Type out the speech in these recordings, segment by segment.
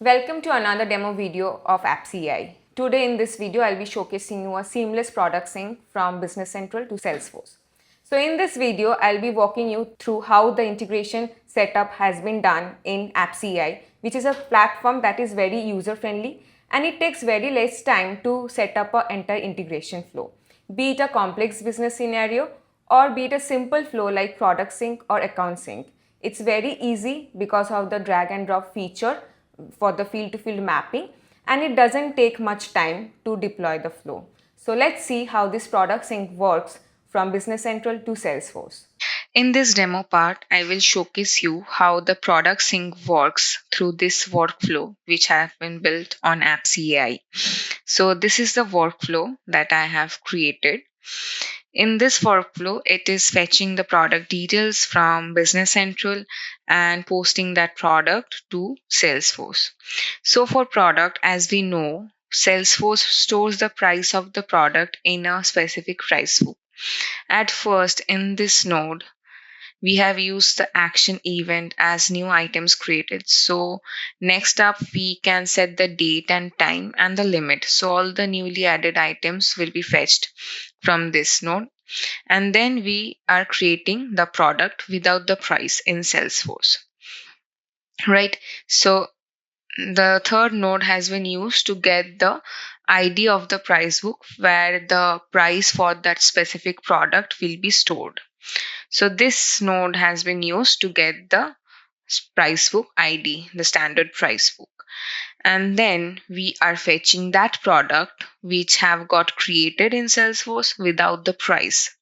Welcome to another demo video of appse. Today in this video, I'll be showcasing you a seamless product sync from Business Central to Salesforce. So in this video, I'll be walking you through how the integration setup has been done in appse, which is a platform that is very user-friendly and it takes very less time to set up an entire integration flow, be it a complex business scenario or be it a simple flow like product sync or account sync. It's very easy because of the drag and drop feature for the field to field mapping, and it doesn't take much time to deploy the flow. So let's see how this product sync works from Business Central to Salesforce. In this demo part, I will showcase you how the product sync works through this workflow which have been built on appse. So this is the workflow that I have created. In this workflow, it is fetching the product details from Business Central and posting that product to Salesforce. So for product, as we know, Salesforce stores the price of the product in a specific price book. At first, in this node, we have used the action event as new items created. So next up, we can set the date and time and the limit. So all the newly added items will be fetched from this node. And then we are creating the product without the price in Salesforce, right? So the third node has been used to get the ID of the price book where the price for that specific product will be stored. So this node has been used to get the price book ID, the standard price book. And then we are fetching that product which have got created in Salesforce without the price.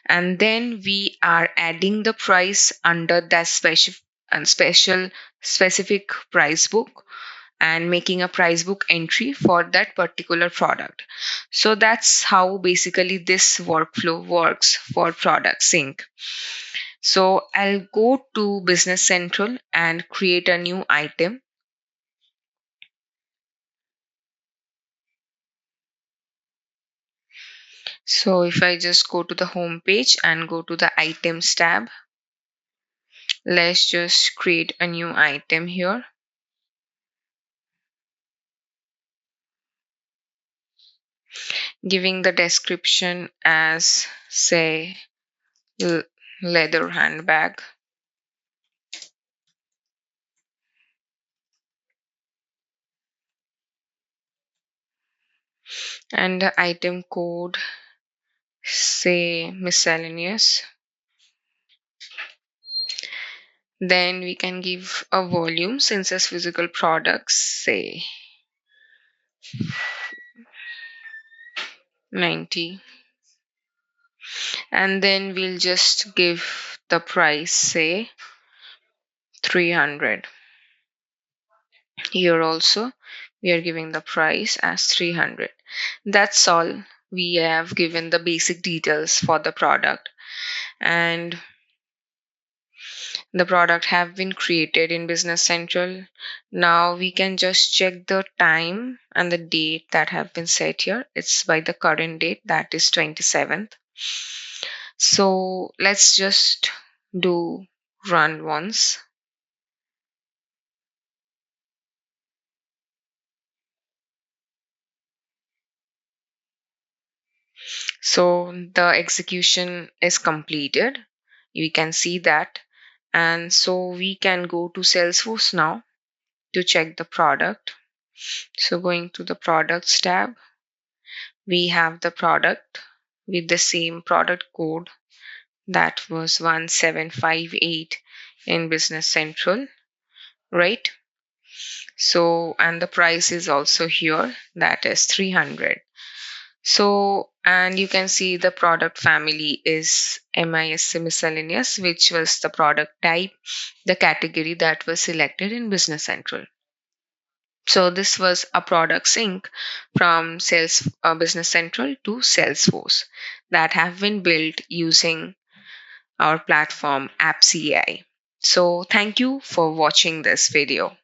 And then we are adding the price under that specific price book and making a price book entry for that particular product. So that's how basically this workflow works for product sync. So I'll go to Business Central and create a new item. So if I just go to the home page and go to the items tab, let's just create a new item here. Giving the description as, say, leather handbag. And the item code, say, miscellaneous. Then we can give a volume since it's physical products, say 90. And then we'll just give the price, say 300. Here also we are giving the price as 300. That's all. We have given the basic details for the product, and the product have been created in Business Central. Now we can just check the time and the date that have been set here. It's by the current date, that is 27th. So let's just do run once. So the execution is completed. You can see that. And so we can go to Salesforce now to check the product. So going to the products tab, we have the product with the same product code that was 1758 in Business Central, right? So, and the price is also here, that is 300. So, and you can see the product family is MISC miscellaneous, which was the product type, the category that was selected in Business Central. So this was a product sync from Business Central to Salesforce that have been built using our platform appse. So thank you for watching this video.